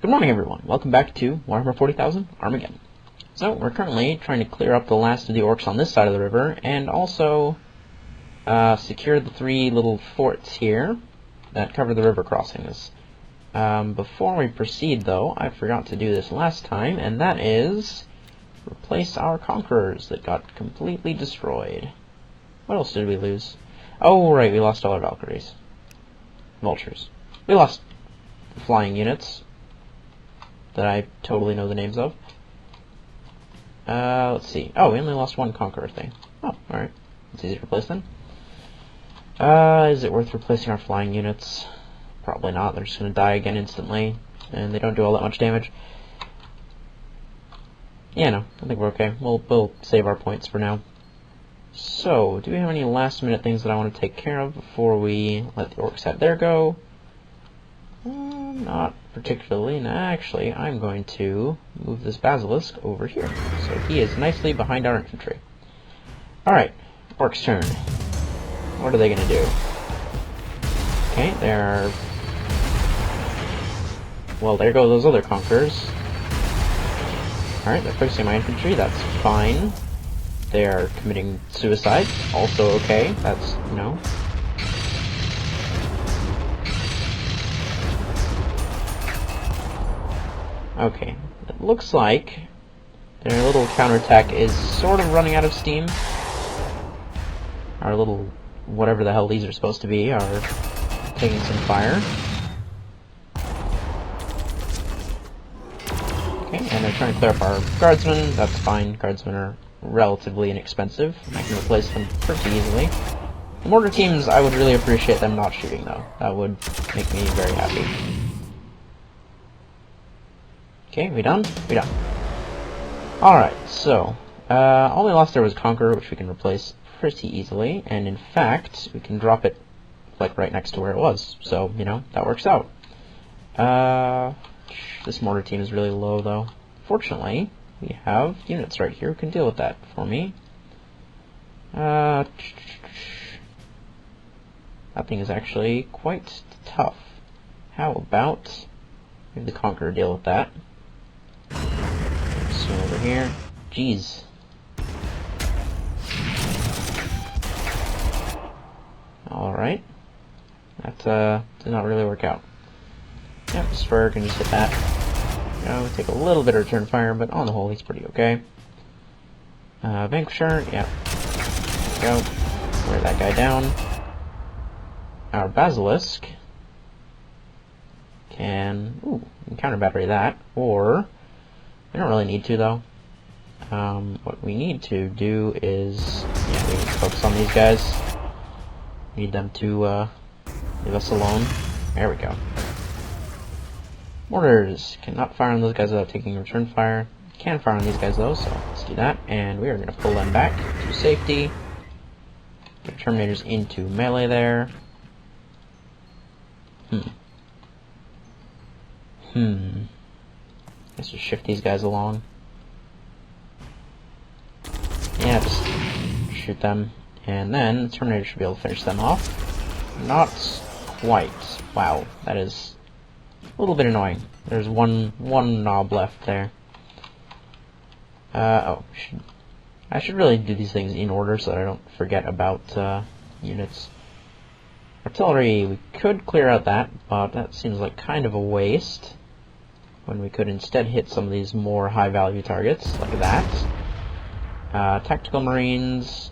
Good morning, everyone. Welcome back to Warhammer 40,000 Armageddon. So, we're currently trying to clear up the last of the orcs on this side of the river, and also secure the three little forts here that cover the river crossings. Before we proceed, though, I forgot to do this last time, and that is replace our conquerors that got completely destroyed. What else did we lose? Oh, right, we lost all our Valkyries. Vultures. We lost flying units that I totally know the names of. Let's see. Oh, we only lost one conqueror thing. Oh, alright. It's easy to replace then. Is it worth replacing our flying units? Probably not. They're just going to die again instantly, and they don't do all that much damage. Yeah, no, I think we're okay. We'll save our points for now. So, do we have any last minute things that I want to take care of before we let the orcs have their go? Not particularly. No, actually, I'm going to move this basilisk over here, so he is nicely behind our infantry. Alright, orcs' turn. What are they going to do? Okay, they're... well, there go those other conquerors. Alright, they're focusing my infantry, that's fine. They are committing suicide, also okay, that's, you know... Okay, it looks like their little counterattack is sort of running out of steam. Our little, whatever the hell these are supposed to be, are taking some fire. Okay, and they're trying to clear up our guardsmen. That's fine, guardsmen are relatively inexpensive. I can replace them pretty easily. The mortar teams, I would really appreciate them not shooting, though. That would make me very happy. Okay, we done? We done. Alright, so, all we lost there was Conqueror, which we can replace pretty easily, and in fact, we can drop it, like, right next to where it was, so, you know, that works out. This mortar team is really low, though. Fortunately, we have units right here who can deal with that for me. That thing is actually quite tough. How about we have the Conqueror deal with that? So over here, jeez. Alright. That did not really work out. Yep, Spur can just hit that. You know, take a little bit of return fire, but on the whole he's pretty okay. Vanquisher, yeah. There we go. Wear that guy down. Our Basilisk can counter battery that, or we don't really need to, though. What we need to do is, yeah, we need to focus on these guys. We need them to leave us alone. There we go. Mortars cannot fire on those guys without taking return fire. Can fire on these guys, though, so let's do that. And we are going to pull them back to safety. Get Terminators into melee there. Let's just shift these guys along. Yeah, just shoot them. And then the Terminator should be able to finish them off. Not quite. Wow, that is a little bit annoying. There's one knob left there. I should really do these things in order so that I don't forget about units. Artillery, we could clear out that, but that seems like kind of a waste, when we could instead hit some of these more high-value targets, like that. Tactical Marines,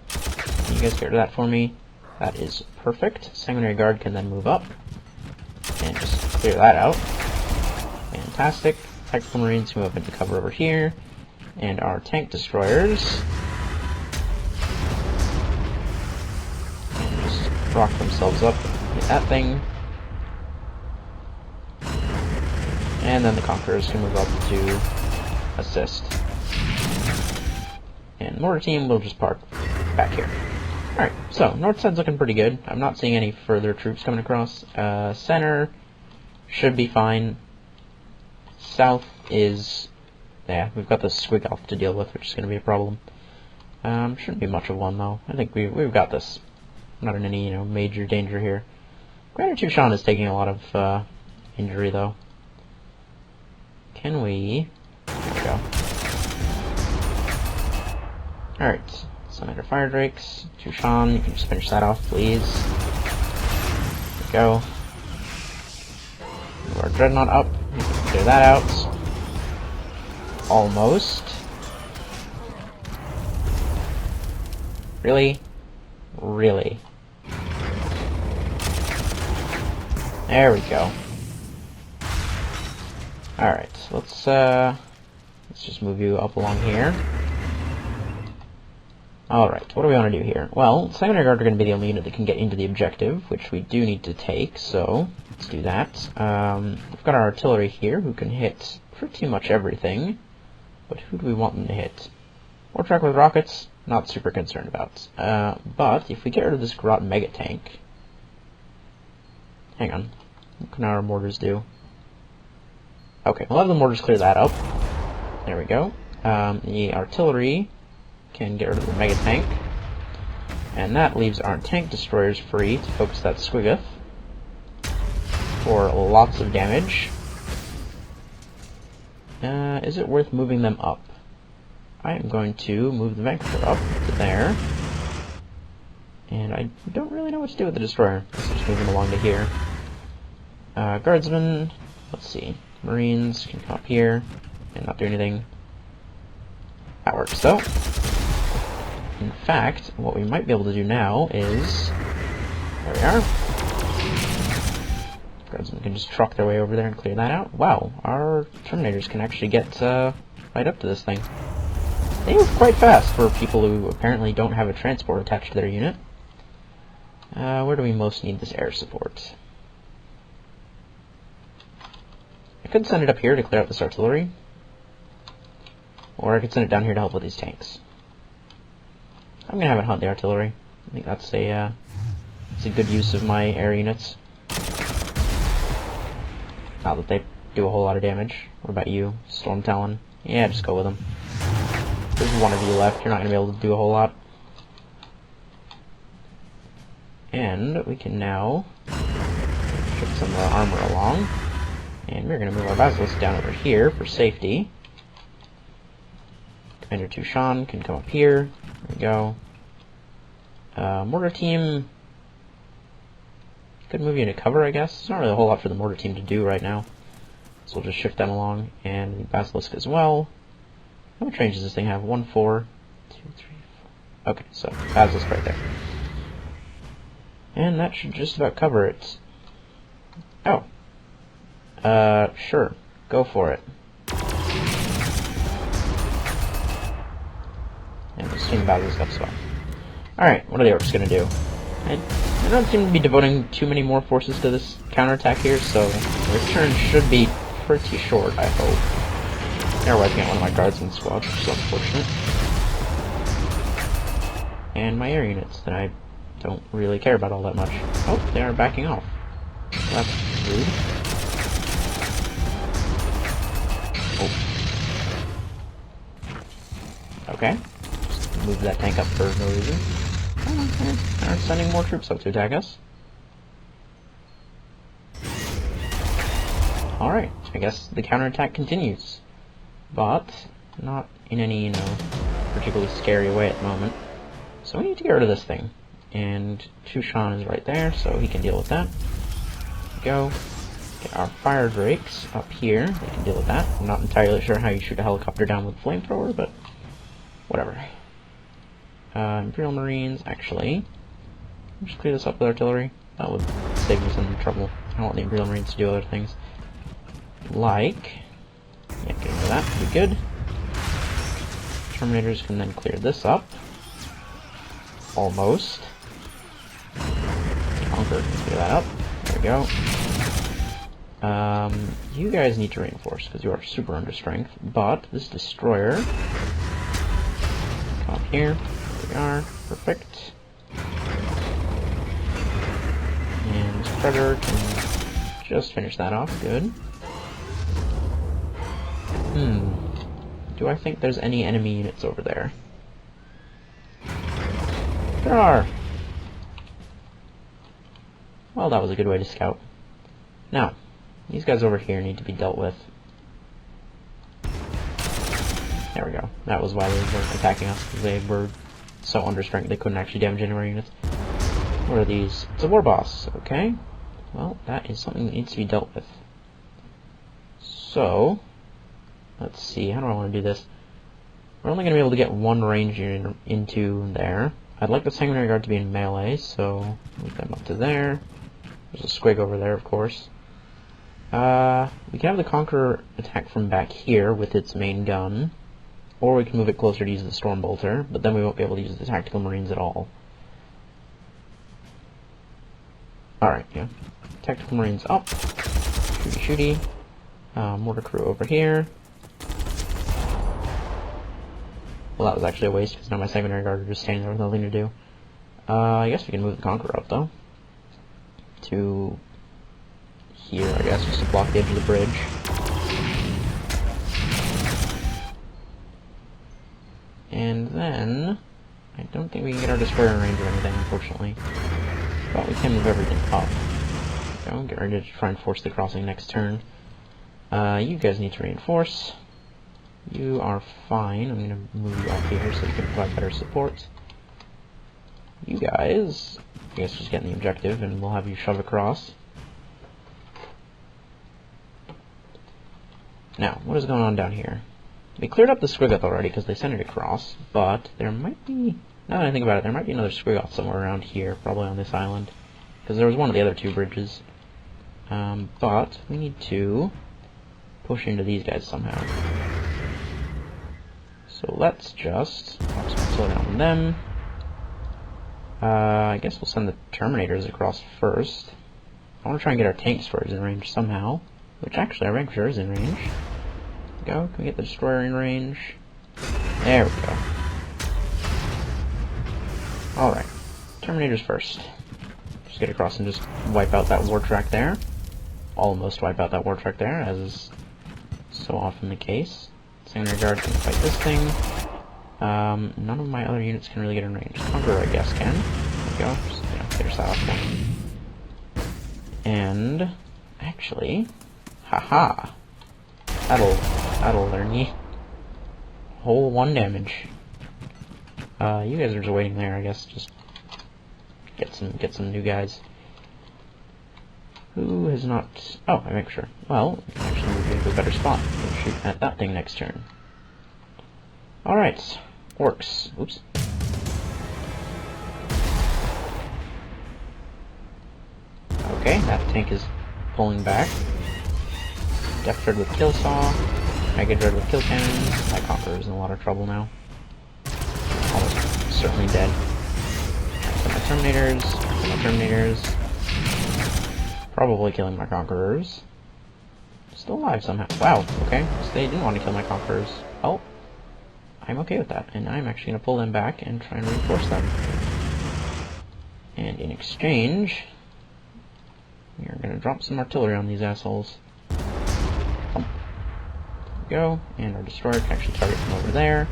can you guys get rid of that for me? That is perfect. Sanguinary Guard can then move up, and just clear that out. Fantastic. Tactical Marines move up into cover over here, and our Tank Destroyers rock themselves up, hit that thing, and then the Conquerors can move up to assist. And the mortar team will just park back here. Alright, so north side's looking pretty good. I'm not seeing any further troops coming across. Center should be fine. South is, yeah, we've got the Squig Elf to deal with, which is going to be a problem. Shouldn't be much of one, though. I think we've got this. Not in any, major danger here. Granite Tushan is taking a lot of injury, though. Can we... There we go. Alright, Senator Fire Drakes. Tushan, you can just finish that off, please. There we go. Move our Dreadnought up. You can clear that out. Almost. Really? Really? There we go. Alright, let's just move you up along here. Alright, what do we want to do here? Well, Secondary Guard are going to be the only unit that can get into the objective, which we do need to take, so let's do that. We've got our artillery here, who can hit pretty much everything. But who do we want them to hit? War track with rockets? Not super concerned about. But if we get rid of this Gargant Mega Tank... Hang on. What can our mortars do? Okay, we'll have the mortars clear that up. There we go. The artillery can get rid of the Mega Tank. And that leaves our tank destroyers free to focus that Squiggoth for lots of damage. Is it worth moving them up? I am going to move the Vanquisher up to there. And I don't really know what to do with the Destroyer. Let's just move them along to here. Guardsmen, let's see. Marines can come up here and not do anything. That works, though. In fact, what we might be able to do now is... There we are. Guardsmen can just truck their way over there and clear that out. Wow, our Terminators can actually get right up to this thing. They move quite fast for people who apparently don't have a transport attached to their unit. Where do we most need this air support? I could send it up here to clear out this artillery. Or I could send it down here to help with these tanks. I'm going to have it hunt the artillery. I think that's a good use of my air units. Not that they do a whole lot of damage. What about you, Storm Talon? Yeah, just go with them. There's one of you left, you're not going to be able to do a whole lot. And we can now shift some of our armor along. And we're going to move our Basilisk down over here for safety. Commander Tushan can come up here. There we go. Mortar team could move you into cover, I guess. There's not really a whole lot for the mortar team to do right now. So we'll just shift them along. And the Basilisk as well. How much range does this thing have? 1, 4, 2, 3, 4. Okay, so Basilisk right there. And that should just about cover it. Oh. Sure. Go for it. And we'll steam Basilisk up as well. Alright, what are the orcs gonna do? I don't seem to be devoting too many more forces to this counterattack here, so the return should be pretty short, I hope. They're wiping out one of my guardsmen squads, which is unfortunate. And my air units that I don't really care about all that much. Oh, they are backing off. Well, that's rude. Oh. Okay. Just move that tank up for no reason. Oh, they're sending more troops up to attack us. Alright, I guess the counterattack continues. But not in any, particularly scary way at the moment. So we need to get rid of this thing. And Tushan is right there, so he can deal with that. Go. Get our fire drakes up here. They can deal with that. I'm not entirely sure how you shoot a helicopter down with a flamethrower, but whatever. Imperial Marines, actually. Just clear this up with artillery. That would save me some trouble. I don't want the Imperial Marines to do other things. Like... yeah, getting rid of that would be good. Terminators can then clear this up. Almost. Conquer can clear that up. There we go. You guys need to reinforce, because you are super under strength, but this destroyer... come up here. There we are. Perfect. And this predator can just finish that off. Good. Do I think there's any enemy units over there? There are! Well, that was a good way to scout. Now, these guys over here need to be dealt with There we go. That was why they weren't attacking us, because they were so under strength they couldn't actually damage any of our units. What are these? It's a war boss. Okay. Well, that is something that needs to be dealt with. So, let's see. How do I want to do this? We're only going to be able to get one range unit into there. I'd like the Sanguinary Guard to be in melee, so move them up to there. There's a squig over there, of course. We can have the Conqueror attack from back here with its main gun. Or we can move it closer to use the Stormbolter, but then we won't be able to use the Tactical Marines at all. Alright, yeah. Tactical Marines up. Shooty shooty. Mortar crew over here. Well, that was actually a waste, because now my Sanguinary Guard are just standing there with nothing to do. I guess we can move the Conqueror up, though. To here, I guess, just to block the edge of the bridge. And then, I don't think we can get our Destroyer in range or anything, unfortunately. But we can move everything up. Go, get ready to try and force the crossing next turn. You guys need to reinforce. You are fine. I'm going to move you up here so you can provide better support. You guys, I guess just getting the objective, and we'll have you shove across. Now, what is going on down here? We cleared up the Squiggoth already because they sent it across, but there might be, now that I think about it, there might be another Squiggoth somewhere around here, probably on this island, because there was one of the other two bridges. But we need to push into these guys somehow. So let's just slow down them. I guess we'll send the Terminators across first. I want to try and get our tank destroyers in range somehow, which actually our Vanquisher is in range. Go, can we get the Destroyer in range? There we go. Alright, Terminators first. Just get across and just wipe out that war track there. Almost wipe out that war track there, as is so often the case. Sanguinary Guard can fight this thing. None of my other units can really get in range. Conqueror, I guess, can. There we go. Just, get her side off one. And, actually, haha. That'll learn ye. Whole 1 damage. You guys are just waiting there, I guess. Just get some new guys. Who has not... Oh, I make sure. Well, actually move into a better spot. We'll shoot at that thing next turn. Alright. Orcs. Oops. Okay, that tank is pulling back. Deft Dread with Kill Saw. Mega Dread with Kill Cannon. My Conqueror is in a lot of trouble now. Almost certainly dead. Right, my Terminators. Probably killing my Conquerors. Still alive somehow. Wow, okay. So they didn't want to kill my Conquerors. Oh. I'm okay with that, and I'm actually going to pull them back and try and reinforce them. And in exchange, we are going to drop some artillery on these assholes. There we go, and our Destroyer can actually target from over there.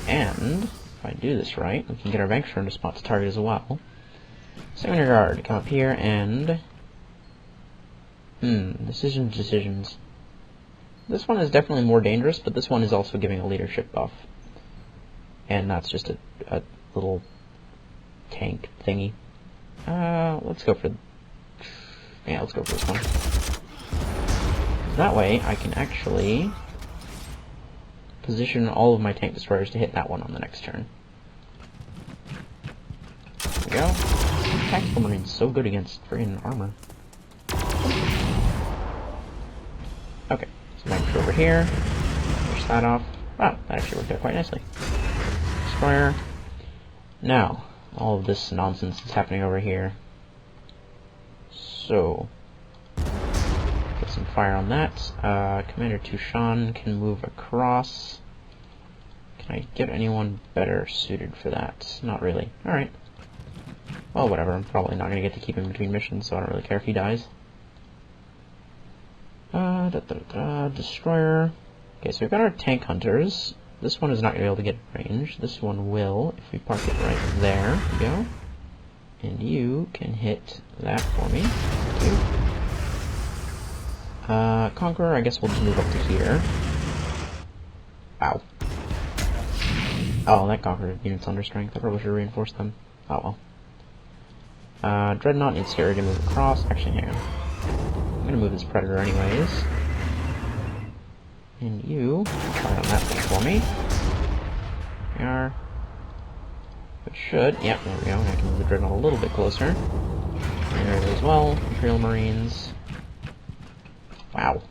And, if I do this right, we can get our Vanquisher into spot to target as well. Sanguinary Guard, come up here and... decisions. This one is definitely more dangerous, but this one is also giving a leadership buff. And that's just a little tank thingy. Let's go for... Yeah, let's go for this one. That way, I can actually position all of my tank destroyers to hit that one on the next turn. There we go. Tactical Marine's so good against friggin' armor. Okay. So Vanquisher over here, push that off. Wow, that actually worked out quite nicely. Destroyer. Now, all of this nonsense is happening over here. So, get some fire on that. Commander Tushan can move across. Can I get anyone better suited for that? Not really. Alright. Well, whatever. I'm probably not going to get to keep him between missions, so I don't really care if he dies. Destroyer. Okay, so we've got our tank hunters. This one is not going to be able to get range. This one will, if we park it right there. There we go. And you can hit that for me. Thank you. Conqueror, I guess we'll just move up to here. Ow. Oh, that conquered units under strength. I probably should reinforce them. Oh well. Dreadnought needs to get ready to move across. Actually, hang on. I'm gonna move this Predator anyways. And you, fire on that thing for me. There we are. It should, yep, there we go. I can move the Dreadnought a little bit closer. And there it is as well. Imperial Marines. Wow.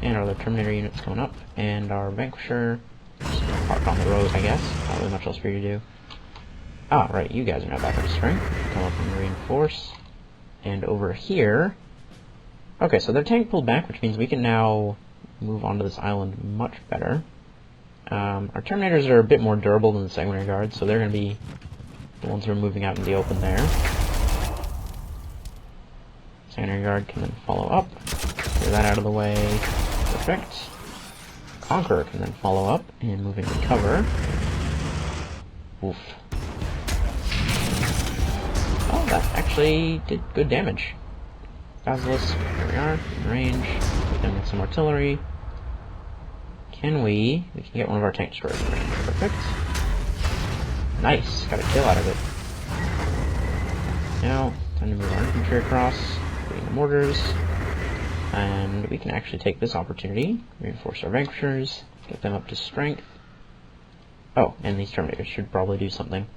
And our other Terminator units going up. And our Vanquisher just gonna park on the road, I guess. Not really much else for you to do. Ah, right, you guys are now back up to strength. Come up and reinforce. And over here... Okay, so their tank pulled back, which means we can now move onto this island much better. Our Terminators are a bit more durable than the Secondary Guards, so they're going to be the ones who are moving out in the open there. Secondary Guard can then follow up. Clear that out of the way. Perfect. Conqueror can then follow up and move into cover. Oof. Oh, that actually did good damage. Basilisk, there we are, in range. Put them with some artillery. Can we can get one of our tank destroyers in range. Perfect. Nice, got a kill out of it. Now, time to move our infantry across, putting the mortars. And we can actually take this opportunity, reinforce our Vanquishers, get them up to strength. Oh, and these Terminators should probably do something.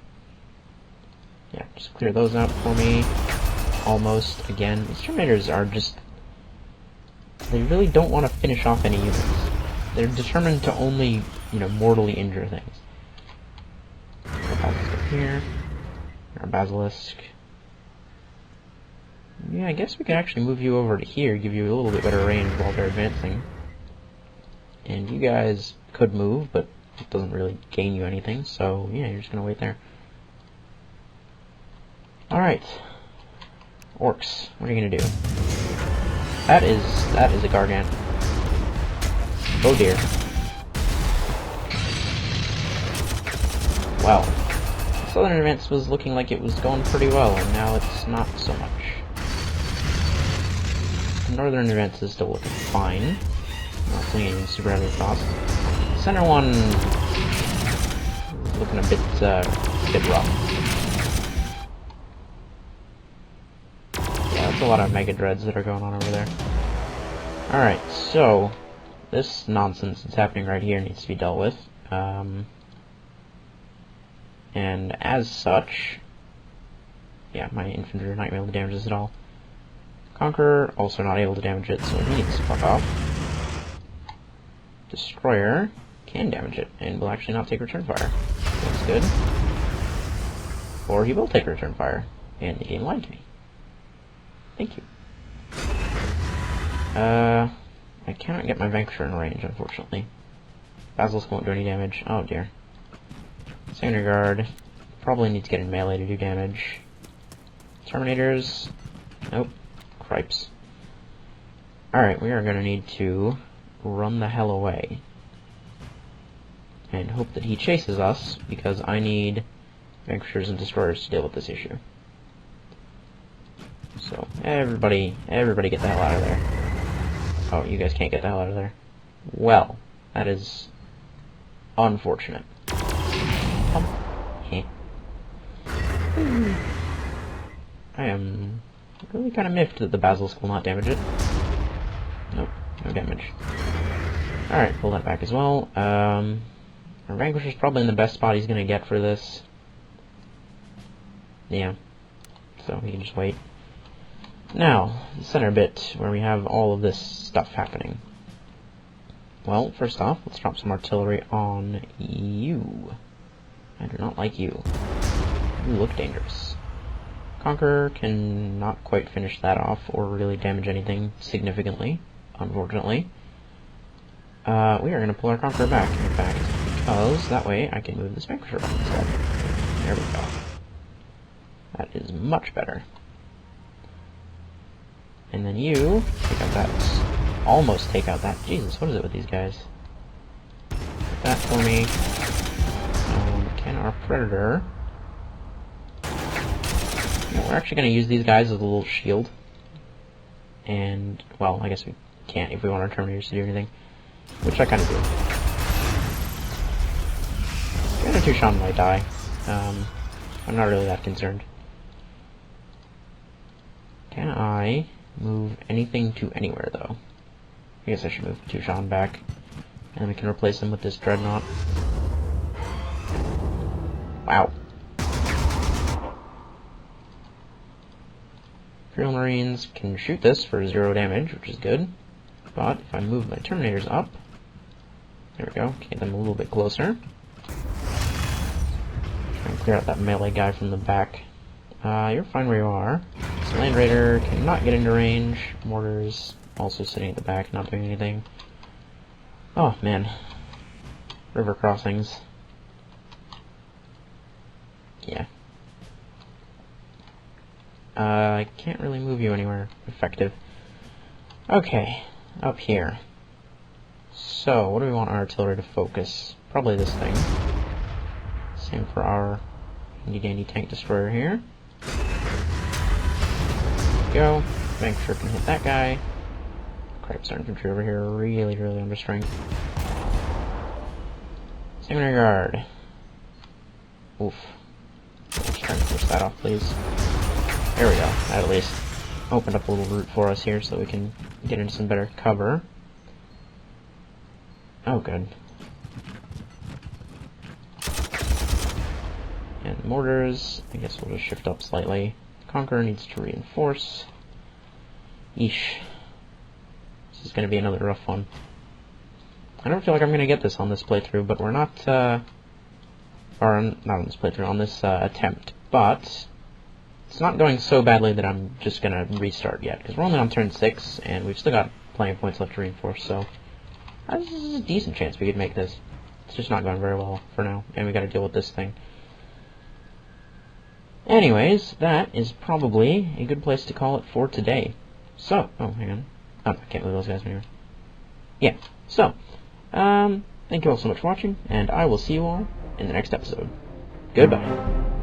Yeah, just clear those out for me. Almost, again. These Terminators are just... They really don't want to finish off any units. They're determined to only, you know, mortally injure things. Our Basilisk up here. Our Basilisk. Yeah, I guess we could actually move you over to here, give you a little bit better range while they're advancing. And you guys could move, but it doesn't really gain you anything, so yeah, you're just gonna wait there. Alright. Orcs, what are you gonna do? That is a Gargant. Oh dear. Well, the southern advance was looking like it was going pretty well, and now it's not so much. The northern advance is still looking fine. Not seeing anything super heavy cost. The center one is looking a bit rough. That's a lot of Mega Dreads that are going on over there. Alright, so this nonsense that's happening right here needs to be dealt with. And as such, yeah, my infantry are not able to damage this at all. Conqueror, also not able to damage it, so he needs to fuck off. Destroyer can damage it, and will actually not take return fire. That's good. Or he will take return fire, and the game lied to me. Thank you. I cannot get my Vanquisher in range, unfortunately. Basilisk won't do any damage. Oh dear. Secondary Guard probably need to get in melee to do damage. Terminators. Nope. Cripes. Alright, we are going to need to run the hell away. And hope that he chases us, because I need Vanquishers and Destroyers to deal with this issue. So, everybody get the hell out of there. Oh, you guys can't get the hell out of there. Well, that is unfortunate. I am really kind of miffed that the Basilisk will not damage it. Nope, no damage. Alright, pull that back as well. Our Vanquisher's probably in the best spot he's gonna get for this. Yeah. So, he can just wait. Now, the center bit, where we have all of this stuff happening. Well, first off, let's drop some artillery on you. I do not like you. You look dangerous. Conqueror can not quite finish that off, or really damage anything significantly, unfortunately. We are going to pull our Conqueror back, in fact, because that way I can move this Vanquisher up instead. There we go. That is much better. And then you take out that. Almost take out that. Jesus, what is it with these guys? Get that for me. Can our Predator... No, we're actually going to use these guys as a little shield. And, well, I guess we can't if we want our Terminators to do anything. Which I kind of do. Tushan might die. I'm not really that concerned. Can I move anything to anywhere, though? I guess I should move Tushan back. And we can replace him with this Dreadnought. Wow. Imperial Marines can shoot this for 0 damage, which is good. But if I move my Terminators up, there we go, get them a little bit closer. Try and clear out that melee guy from the back. You're fine where you are. So Land Raider cannot get into range. Mortars also sitting at the back, not doing anything. Oh man. River crossings. Yeah. I can't really move you anywhere effective. Okay, up here. So, what do we want our artillery to focus? Probably this thing. Same for our handy-dandy tank destroyer here. Go. Make sure it can hit that guy. Cripes our infantry over here are really, really under strength. Stamina guard. Oof. Let's try and push that off, please. There we go. That at least opened up a little route for us here so we can get into some better cover. Oh, good. And mortars, I guess we'll just shift up slightly. Conqueror needs to reinforce. Yeesh. This is going to be another rough one. I don't feel like I'm going to get this on this playthrough, but we're not, or not on this playthrough, on this attempt, but it's not going so badly that I'm just going to restart yet, because we're only on turn 6, and we've still got plenty of points left to reinforce, so this is a decent chance we could make this. It's just not going very well for now, and we got to deal with this thing. Anyways, that is probably a good place to call it for today. So, oh, hang on. Oh, I can't move those guys anymore. Yeah, so, thank you all so much for watching, and I will see you all in the next episode. Goodbye.